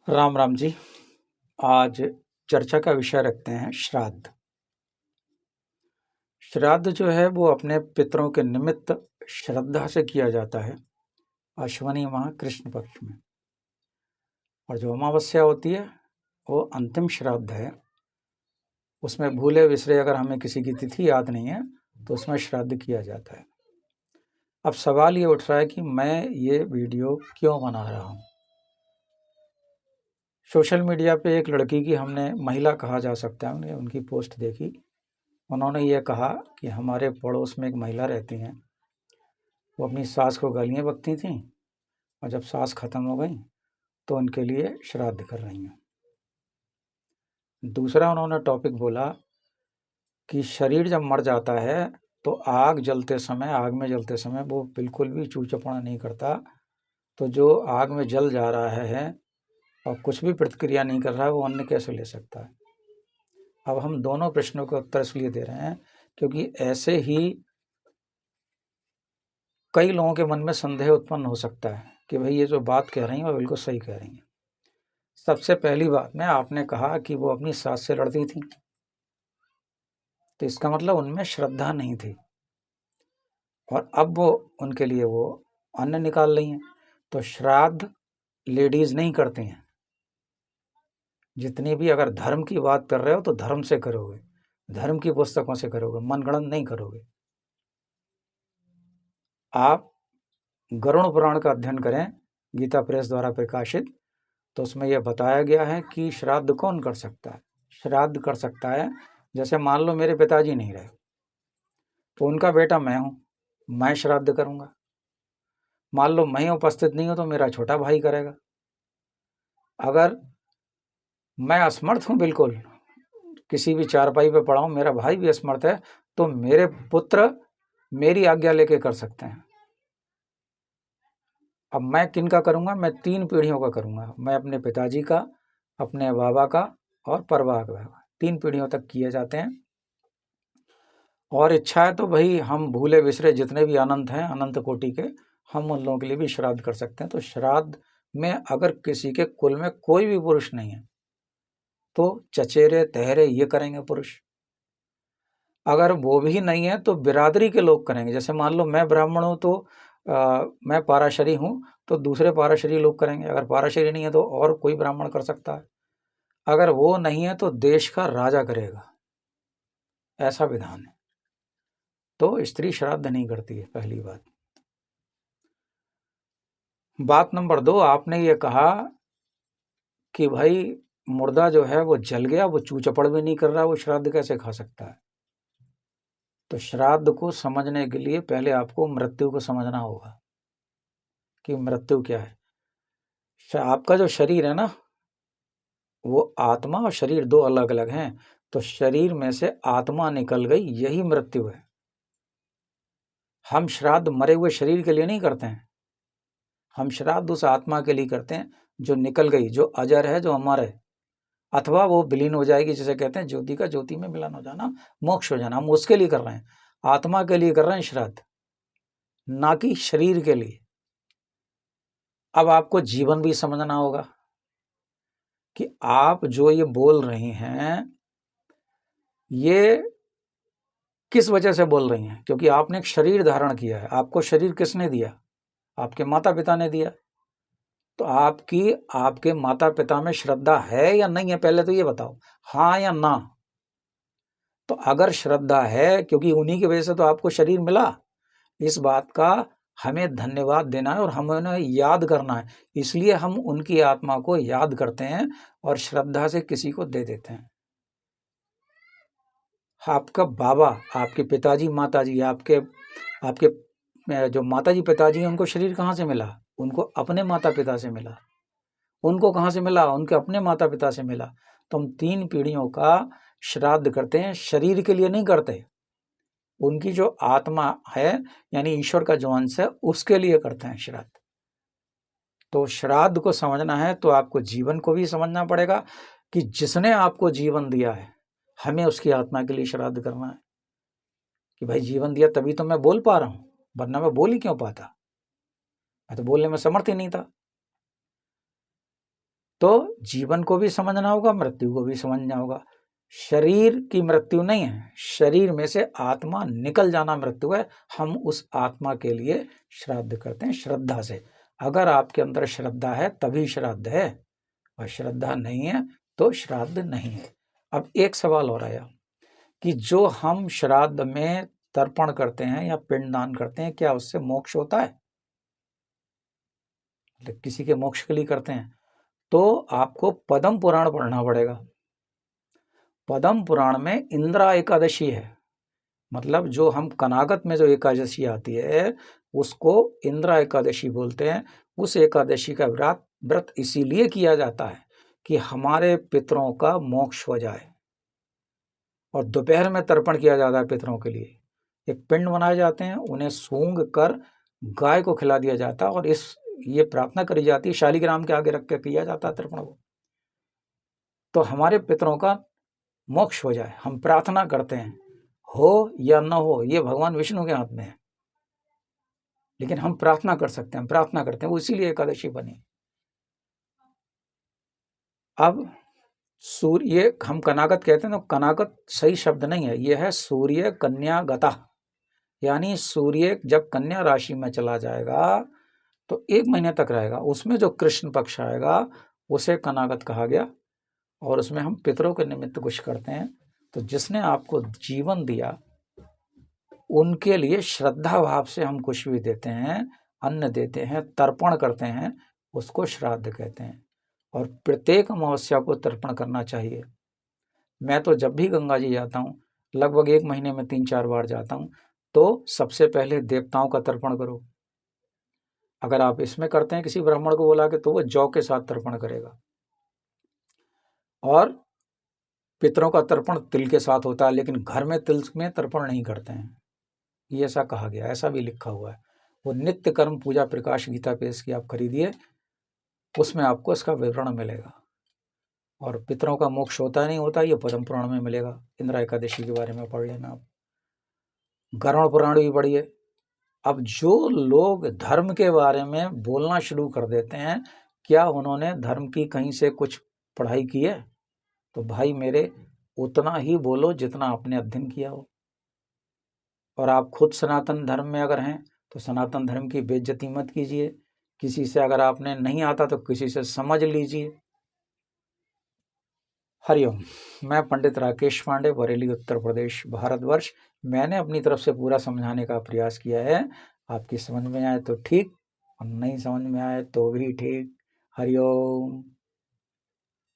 राम राम जी। आज चर्चा का विषय रखते हैं श्राद्ध। श्राद्ध जो है वो अपने पितरों के निमित्त श्रद्धा से किया जाता है अश्वनी माह कृष्ण पक्ष में, और जो अमावस्या होती है वो अंतिम श्राद्ध है। उसमें भूले विसरे अगर हमें किसी की तिथि याद नहीं है तो उसमें श्राद्ध किया जाता है। अब सवाल ये उठ रहा है कि मैं ये वीडियो क्यों बना रहा हूँ। सोशल मीडिया पे एक लड़की की हमने, महिला कहा जा सकता है, हमने उनकी पोस्ट देखी। उन्होंने ये कहा कि हमारे पड़ोस में एक महिला रहती हैं, वो अपनी सास को गालियाँ बकती थीं और जब सास ख़त्म हो गई तो उनके लिए श्राद्ध कर रही हैं। दूसरा उन्होंने टॉपिक बोला कि शरीर जब मर जाता है तो आग में जलते समय वो बिल्कुल भी चूचपना नहीं करता। तो जो आग में जल जा रहा है और कुछ भी प्रतिक्रिया नहीं कर रहा है, वो अन्न कैसे ले सकता है। अब हम दोनों प्रश्नों के उत्तर इसलिए दे रहे हैं क्योंकि ऐसे ही कई लोगों के मन में संदेह उत्पन्न हो सकता है कि भाई ये जो बात कह रही हैं वो बिल्कुल सही कह रही हैं। सबसे पहली बात में आपने कहा कि वो अपनी सास से लड़ती थी, तो इसका मतलब उनमें श्रद्धा नहीं थी और अब वो उनके लिए वो अन्न निकाल रही हैं। तो श्राद्ध लेडीज नहीं करती हैं। जितनी भी अगर धर्म की बात कर रहे हो तो धर्म से करोगे, धर्म की पुस्तकों से करोगे, मनगढ़ंत नहीं करोगे। आप गरुड़ पुराण का अध्ययन करें, गीता प्रेस द्वारा प्रकाशित, तो उसमें यह बताया गया है कि श्राद्ध कौन कर सकता है। श्राद्ध कर सकता है, जैसे मान लो मेरे पिताजी नहीं रहे तो उनका बेटा मैं हूँ, मैं श्राद्ध करूँगा। मान लो मैं उपस्थित नहीं हूँ तो मेरा छोटा भाई करेगा। अगर मैं असमर्थ हूँ, बिल्कुल किसी भी चारपाई पे पड़ा हूँ, मेरा भाई भी असमर्थ है, तो मेरे पुत्र मेरी आज्ञा लेके कर सकते हैं। अब मैं किन का करूँगा? मैं 3 पीढ़ियों का करूँगा। मैं अपने पिताजी का, अपने बाबा का और परवाह का। 3 पीढ़ियों तक किए जाते हैं। और इच्छा है तो भाई हम भूले बिसरे जितने भी अनंत हैं, अनंत कोटि के, हम उन लोगों के लिए भी श्राद्ध कर सकते हैं। तो श्राद्ध में अगर किसी के कुल में कोई भी पुरुष नहीं है तो चचेरे तहरे ये करेंगे पुरुष। अगर वो भी नहीं है तो बिरादरी के लोग करेंगे। जैसे मान लो मैं ब्राह्मण हूँ तो मैं पाराशरी हूँ तो दूसरे पाराशरी लोग करेंगे। अगर पाराशरी नहीं है तो और कोई ब्राह्मण कर सकता है। अगर वो नहीं है तो देश का राजा करेगा, ऐसा विधान है। तो स्त्री श्राद्ध नहीं करती है, पहली बात। बात नंबर 2, आपने ये कहा कि भाई मुर्दा जो है वो जल गया, वो चूचपड़ भी नहीं कर रहा, वो श्राद्ध कैसे खा सकता है। तो श्राद्ध को समझने के लिए पहले आपको मृत्यु को समझना होगा कि मृत्यु क्या है। आपका जो शरीर है ना, वो आत्मा और शरीर 2 अलग अलग हैं। तो शरीर में से आत्मा निकल गई, यही मृत्यु है। हम श्राद्ध मरे हुए शरीर के लिए नहीं करते हैं, हम श्राद्ध उस आत्मा के लिए करते हैं जो निकल गई, जो अजर है, जो अमर है, अथवा वो विलीन हो जाएगी। जिसे कहते हैं ज्योति का ज्योति में मिलन हो जाना, मोक्ष हो जाना। हम उसके लिए कर रहे हैं, आत्मा के लिए कर रहे हैं श्राद्ध, ना कि शरीर के लिए। अब आपको जीवन भी समझना होगा कि आप जो ये बोल रही हैं ये किस वजह से बोल रही हैं, क्योंकि आपने एक शरीर धारण किया है। आपको शरीर किसने दिया? आपके माता पिता ने दिया। तो आपके माता पिता में श्रद्धा है या नहीं है, पहले तो ये बताओ, हाँ या ना। तो अगर श्रद्धा है, क्योंकि उन्हीं की वजह से तो आपको शरीर मिला, इस बात का हमें धन्यवाद देना है और हमें उन्हें याद करना है। इसलिए हम उनकी आत्मा को याद करते हैं और श्रद्धा से किसी को दे देते हैं। आपका बाबा, आपके पिताजी, माताजी, आपके जो माताजी पिताजी हैं, उनको शरीर कहाँ से मिला? उनको अपने माता पिता से मिला। उनको कहाँ से मिला? उनके अपने माता पिता से मिला। तो हम 3 पीढ़ियों का श्राद्ध करते हैं, शरीर के लिए नहीं करते। उनकी जो आत्मा है, यानी ईश्वर का जो अंश है, उसके लिए करते हैं श्राद्ध। तो श्राद्ध को समझना है तो आपको जीवन को भी समझना पड़ेगा कि जिसने आपको जीवन दिया है, हमें उसकी आत्मा के लिए श्राद्ध करना है। कि भाई जीवन दिया तभी तो मैं बोल पा रहा हूँ, वरना मैं बोल ही क्यों पाता? मैं तो बोलने में समर्थ ही नहीं था। तो जीवन को भी समझना होगा, मृत्यु को भी समझना होगा। शरीर की मृत्यु नहीं है, शरीर में से आत्मा निकल जाना मृत्यु है। हम उस आत्मा के लिए श्राद्ध करते हैं श्रद्धा से। अगर आपके अंदर श्रद्धा है तभी श्राद्ध है, और श्रद्धा नहीं है तो श्राद्ध नहीं है। अब एक सवाल और आया कि जो हम श्राद्ध में तर्पण करते हैं या पिंडदान करते हैं, क्या उससे मोक्ष होता है? मतलब किसी के मोक्ष के लिए करते हैं तो आपको पद्म पुराण पढ़ना पड़ेगा। पद्म पुराण में इंद्रा एकादशी है, मतलब जो हम कनागत में जो एकादशी आती है उसको इंद्रा एकादशी बोलते हैं। उस एकादशी का व्रत इसीलिए किया जाता है कि हमारे पितरों का मोक्ष हो जाए। और दोपहर में तर्पण किया जाता है पितरों के लिए। एक पिंड बनाए जाते हैं, उन्हें सूंघ कर गाय को खिला दिया जाता है, और ये प्रार्थना करी जाती है, शालिग्राम के आगे रख के किया जाता है तर्पण को, तो हमारे पितरों का मोक्ष हो जाए। हम प्रार्थना करते हैं, हो या न हो ये भगवान विष्णु के हाथ में है, लेकिन हम प्रार्थना कर सकते हैं, प्रार्थना करते हैं, वो इसीलिए एकादशी बनी। अब सूर्य हम कनागत कहते हैं, तो कनागत सही शब्द नहीं है, यह है सूर्य कन्या गता, यानी सूर्य जब कन्या राशि में चला जाएगा तो 1 महीने तक रहेगा, उसमें जो कृष्ण पक्ष आएगा उसे कनागत कहा गया, और उसमें हम पितरों के निमित्त कुछ करते हैं। तो जिसने आपको जीवन दिया उनके लिए श्रद्धा भाव से हम कुछ भी देते हैं, अन्न देते हैं, तर्पण करते हैं, उसको श्राद्ध कहते हैं। और प्रत्येक अमावस्या को तर्पण करना चाहिए। मैं तो जब भी गंगा जी जाता हूँ, लगभग 1 महीने में 3-4 बार जाता हूँ, तो सबसे पहले देवताओं का तर्पण करो। अगर आप इसमें करते हैं किसी ब्राह्मण को बुला के, तो वो जौ के साथ तर्पण करेगा। और पितरों का तर्पण तिल के साथ होता है, लेकिन घर में तिल में तर्पण नहीं करते हैं, ये ऐसा कहा गया, ऐसा भी लिखा हुआ है। वो नित्य कर्म पूजा प्रकाश गीता पेश की आप खरीदिए, उसमें आपको इसका विवरण मिलेगा। और पितरों का मोक्ष होता नहीं होता, ये पद्म पुराण में मिलेगा। इंदिरा एकादशी के बारे में पढ़ लेना आप, गरुड़ पुराण भी पढ़िए। अब जो लोग धर्म के बारे में बोलना शुरू कर देते हैं, क्या उन्होंने धर्म की कहीं से कुछ पढ़ाई की है? तो भाई मेरे, उतना ही बोलो जितना आपने अध्ययन किया हो। और आप खुद सनातन धर्म में अगर हैं तो सनातन धर्म की बेइज्जती मत कीजिए। किसी से अगर आपने नहीं आता तो किसी से समझ लीजिए। हरिओम। मैं पंडित राकेश पांडे, बरेली, उत्तर प्रदेश, भारतवर्ष। मैंने अपनी तरफ से पूरा समझाने का प्रयास किया है। आपकी समझ में आए तो ठीक, और नहीं समझ में आए तो भी ठीक। हरिओम।